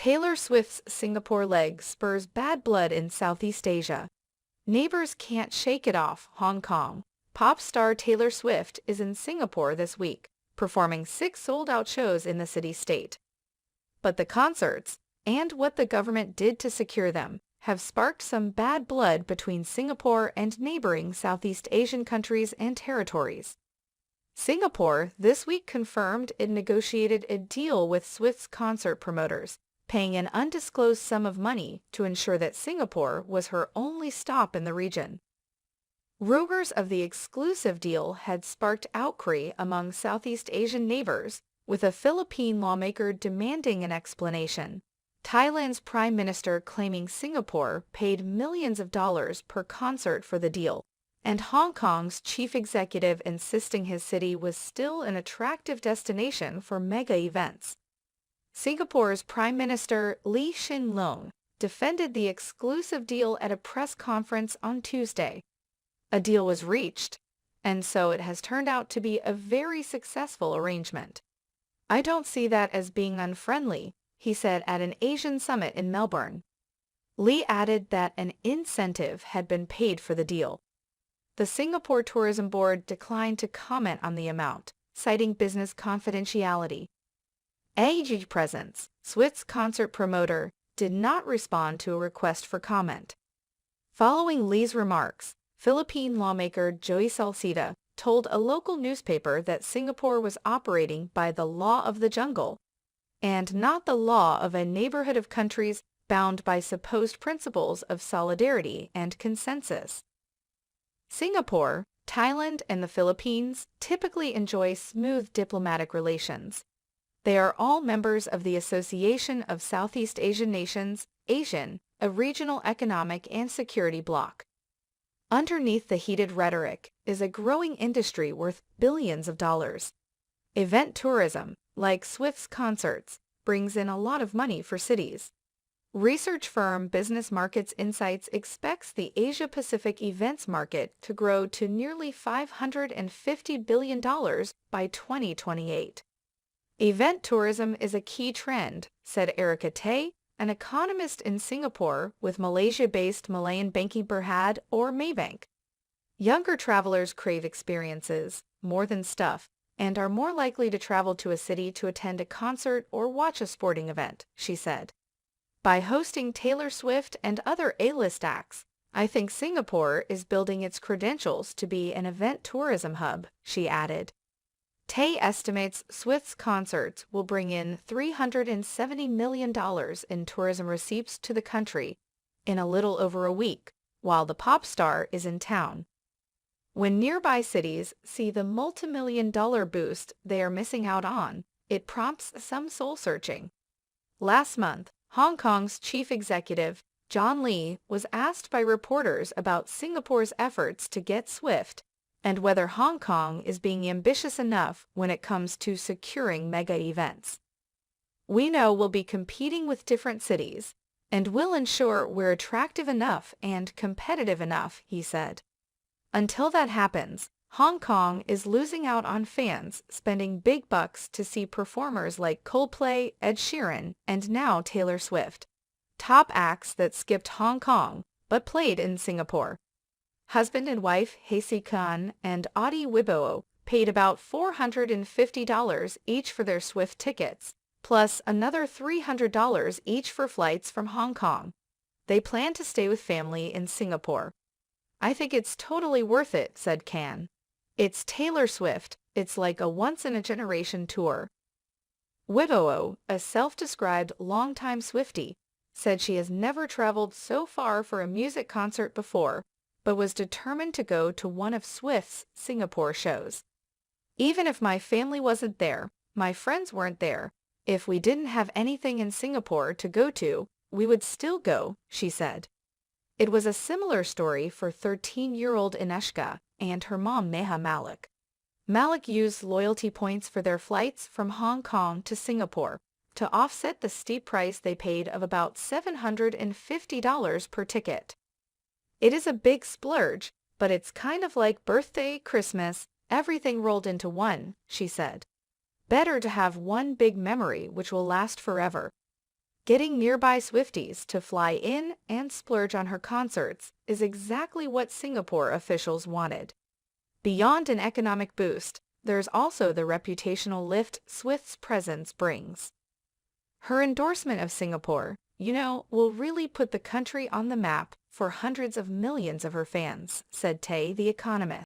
Taylor Swift's Singapore leg spurs bad blood in Southeast Asia. Neighbors can't shake it off Hong Kong. Pop star Taylor Swift is in Singapore this week, performing 6 sold-out shows in the city-state. But the concerts, and what the government did to secure them, have sparked some bad blood between Singapore and neighboring Southeast Asian countries and territories. Singapore this week confirmed it negotiated a deal with Swift's concert promoters, paying an undisclosed sum of money to ensure that Singapore was her only stop in the region. Rumors of the exclusive deal had sparked outcry among Southeast Asian neighbors, with a Philippine lawmaker demanding an explanation. Thailand's prime minister claiming Singapore paid millions of dollars per concert for the deal, and Hong Kong's chief executive insisting his city was still an attractive destination for mega events. Singapore's Prime Minister Lee Hsien Loong defended the exclusive deal at a press conference on Tuesday. A deal was reached, and so it has turned out to be a very successful arrangement. "I don't see that as being unfriendly," he said at an Asian summit in Melbourne. Lee added that an incentive had been paid for the deal. The Singapore Tourism Board declined to comment on the amount, citing business confidentiality. AG Presence, Swift's concert promoter, did not respond to a request for comment. Following Lee's remarks, Philippine lawmaker Joey Salcida told a local newspaper that Singapore was operating by the law of the jungle, and not the law of a neighborhood of countries bound by supposed principles of solidarity and consensus. Singapore, Thailand, and the Philippines typically enjoy smooth diplomatic relations. They are all members of the Association of Southeast Asian Nations, ASEAN, a regional economic and security bloc. Underneath the heated rhetoric is a growing industry worth billions of dollars. Event tourism, like Swift's concerts, brings in a lot of money for cities. Research firm Business Markets Insights expects the Asia-Pacific events market to grow to nearly $550 billion by 2028. Event tourism is a key trend, said Erica Tay, an economist in Singapore with Malaysia-based Malayan banking Berhad or Maybank. Younger travelers crave experiences, more than stuff, and are more likely to travel to a city to attend a concert or watch a sporting event, she said. By hosting Taylor Swift and other A-list acts, I think Singapore is building its credentials to be an event tourism hub, she added. Tay estimates Swift's concerts will bring in $370 million in tourism receipts to the country in a little over a week, while the pop star is in town. When nearby cities see the multi-million-dollar boost they are missing out on, it prompts some soul-searching. Last month, Hong Kong's chief executive, John Lee, was asked by reporters about Singapore's efforts to get Swift and whether Hong Kong is being ambitious enough when it comes to securing mega events. "We know we'll be competing with different cities, and we'll ensure we're attractive enough and competitive enough," he said. Until that happens, Hong Kong is losing out on fans spending big bucks to see performers like Coldplay, Ed Sheeran, and now Taylor Swift, top acts that skipped Hong Kong but played in Singapore. Husband and wife Haesey Khan and Audie Wibowo paid about $450 each for their Swift tickets, plus another $300 each for flights from Hong Kong. They plan to stay with family in Singapore. "I think it's totally worth it," said Khan. "It's Taylor Swift. It's like a once-in-a-generation tour." Wibowo, a self-described longtime Swiftie, said she has never traveled so far for a music concert before, but was determined to go to one of Swift's Singapore shows. "Even if my family wasn't there, my friends weren't there, if we didn't have anything in Singapore to go to, we would still go," she said. It was a similar story for 13-year-old Anushka and her mom Neha Malik. Malik used loyalty points for their flights from Hong Kong to Singapore to offset the steep price they paid of about $750 per ticket. "It is a big splurge, but it's kind of like birthday, Christmas, everything rolled into one," she said. "Better to have one big memory which will last forever." Getting nearby Swifties to fly in and splurge on her concerts is exactly what Singapore officials wanted. Beyond an economic boost, there's also the reputational lift Swift's presence brings. Her endorsement of Singapore, will really put the country on the map for hundreds of millions of her fans, said Tay, the economist.